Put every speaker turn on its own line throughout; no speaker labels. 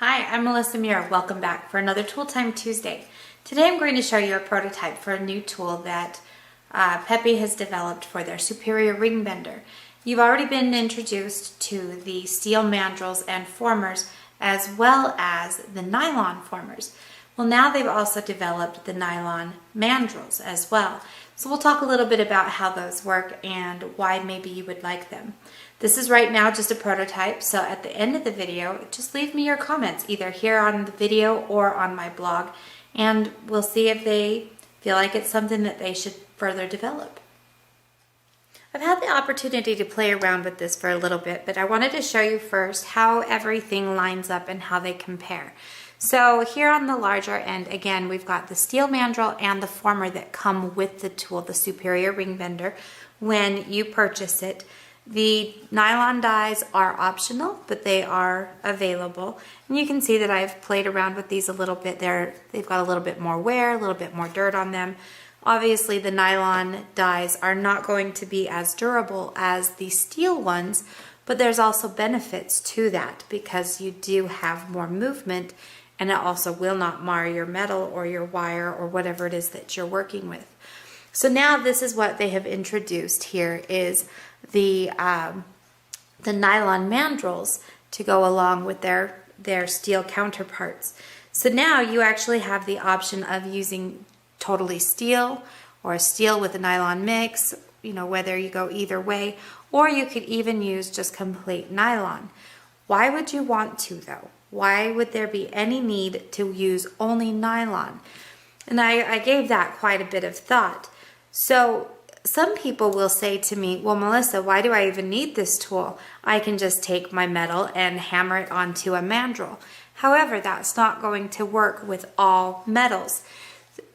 Hi, I'm Melissa Muir. Welcome back for another Tool Time Tuesday. Today I'm going to show you a prototype for a new tool that Pepe has developed for their superior ring bender. You've already been introduced to the steel mandrels and formers as well as the nylon formers. Well, now they've also developed the nylon mandrels as well. So we'll talk a little bit about how those work and why maybe you would like them. This is right now just a prototype, so at the end of the video, just leave me your comments either here on the video or on my blog, and we'll see if they feel like it's something that they should further develop. I've had the opportunity to play around with this for a little bit, but I wanted to show you first how everything lines up and how they compare. So here on the larger end, again, we've got the steel mandrel and the former that come with the tool, the superior ring bender, when you purchase it. The nylon dies are optional, but they are available. And you can see that I've played around with these a little bit. They've got a little bit more wear, a little bit more dirt on them. Obviously, the nylon dies are not going to be as durable as the steel ones, but there's also benefits to that because you do have more movement, and it also will not mar your metal or your wire or whatever it is that you're working with. So now this is what they have introduced here is the nylon mandrels to go along with their steel counterparts. So now you actually have the option of using totally steel or steel with a nylon mix, whether you go either way, or you could even use just complete nylon. Why would you want to though? Why would there be any need to use only nylon? And I gave that quite a bit of thought. So some people will say to me, well, Melissa, why do I even need this tool? I can just take my metal and hammer it onto a mandrel. However, that's not going to work with all metals.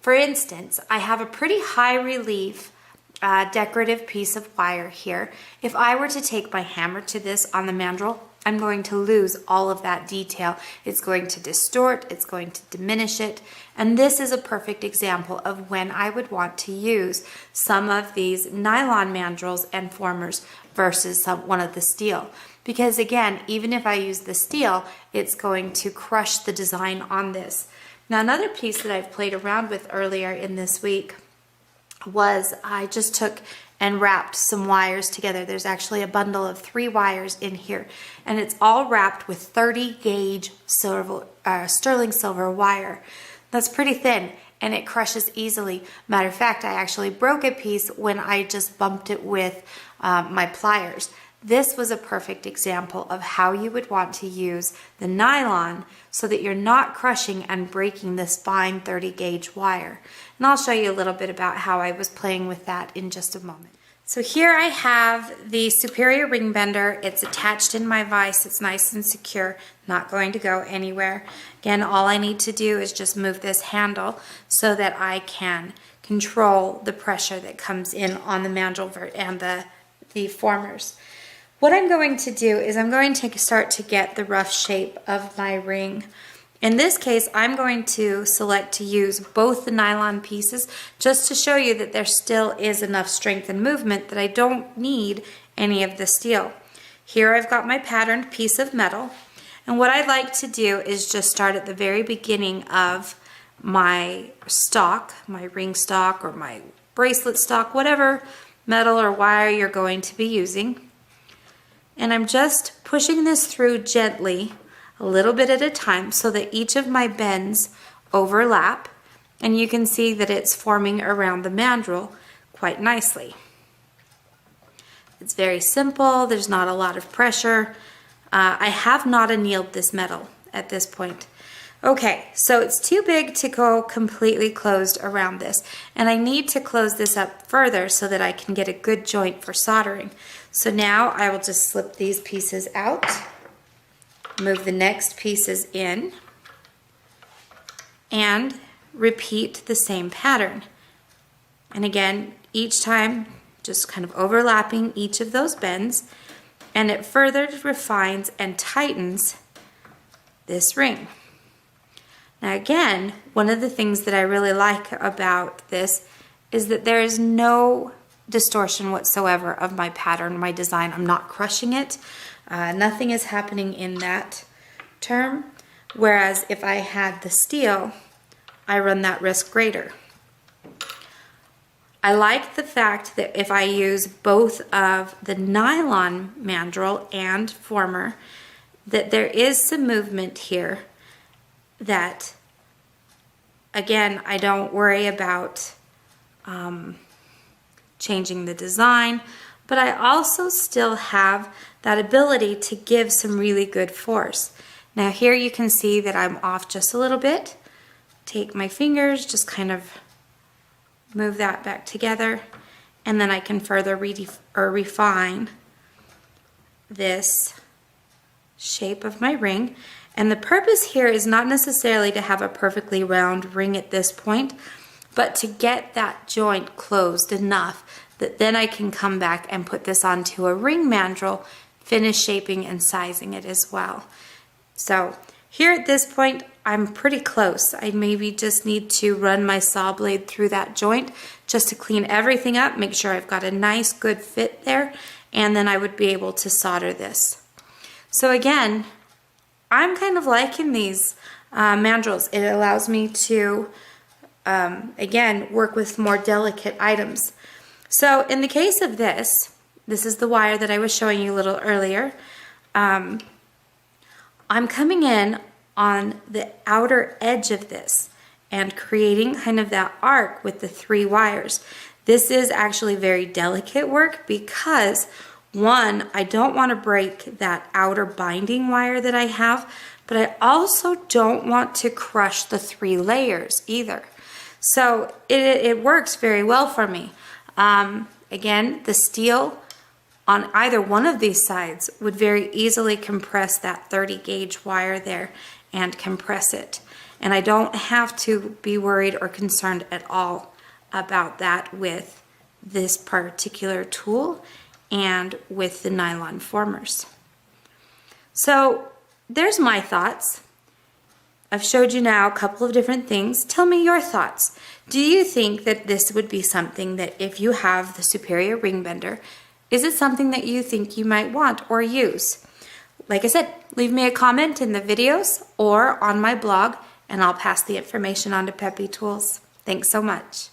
For instance, I have a pretty high relief decorative piece of wire here. If I were to take my hammer to this on the mandrel, I'm going to lose all of that detail. It's going to distort, it's going to diminish it, and this is a perfect example of when I would want to use some of these nylon mandrels and formers versus one of the steel. Because again, even if I use the steel, it's going to crush the design on this. Now another piece that I've played around with earlier in this week was I just took and wrapped some wires together. There's actually a bundle of 3 wires in here, and it's all wrapped with 30 gauge sterling silver wire. That's pretty thin and it crushes easily. Matter of fact, I actually broke a piece when I just bumped it with my pliers. This was a perfect example of how you would want to use the nylon so that you're not crushing and breaking this fine 30 gauge wire. And I'll show you a little bit about how I was playing with that in just a moment. So here I have the superior ring bender. It's attached in my vise. It's nice and secure, not going to go anywhere. Again, all I need to do is just move this handle so that I can control the pressure that comes in on the mandrel and the formers. What I'm going to do is I'm going to start to get the rough shape of my ring. In this case, I'm going to select to use both the nylon pieces just to show you that there still is enough strength and movement that I don't need any of the steel. Here I've got my patterned piece of metal, and what I'd like to do is just start at the very beginning of my stock, my ring stock or my bracelet stock, whatever metal or wire you're going to be using. And I'm just pushing this through gently, a little bit at a time, so that each of my bends overlap, and you can see that it's forming around the mandrel quite nicely. It's very simple, there's not a lot of pressure. I have not annealed this metal at this point. Okay, so it's too big to go completely closed around this, and I need to close this up further so that I can get a good joint for soldering. So now I will just slip these pieces out, move the next pieces in, and repeat the same pattern. And again, each time just kind of overlapping each of those bends, and it further refines and tightens this ring. Now again, one of the things that I really like about this is that there is no distortion whatsoever of my pattern, my design. I'm not crushing it. Nothing is happening in that term. Whereas if I had the steel, I run that risk greater. I like the fact that if I use both of the nylon mandrel and former, that there is some movement here that, again, I don't worry about changing the design, but I also still have that ability to give some really good force. Now here you can see that I'm off just a little bit. Take my fingers, just kind of move that back together, and then I can further refine this shape of my ring. And the purpose here is not necessarily to have a perfectly round ring at this point, but to get that joint closed enough that then I can come back and put this onto a ring mandrel, finish shaping and sizing it as well. So here at this point, I'm pretty close. I maybe just need to run my saw blade through that joint just to clean everything up, make sure I've got a nice good fit there, and then I would be able to solder this. So again, I'm kind of liking these mandrels. It allows me to, again, work with more delicate items. So in the case of this is the wire that I was showing you a little earlier. I'm coming in on the outer edge of this and creating kind of that arc with the 3 wires. This is actually very delicate work because, one, I don't want to break that outer binding wire that I have, but I also don't want to crush the 3 layers either. So it works very well for me. Again, the steel on either one of these sides would very easily compress that 30 gauge wire there and compress it. And I don't have to be worried or concerned at all about that with this particular tool and with the nylon formers. So there's my thoughts. I've showed you now a couple of different things. Tell me your thoughts. Do you think that this would be something that if you have the Superior Ring Bender, is it something that you think you might want or use? Like I said, leave me a comment in the videos or on my blog, and I'll pass the information on to Pepetools. Thanks so much.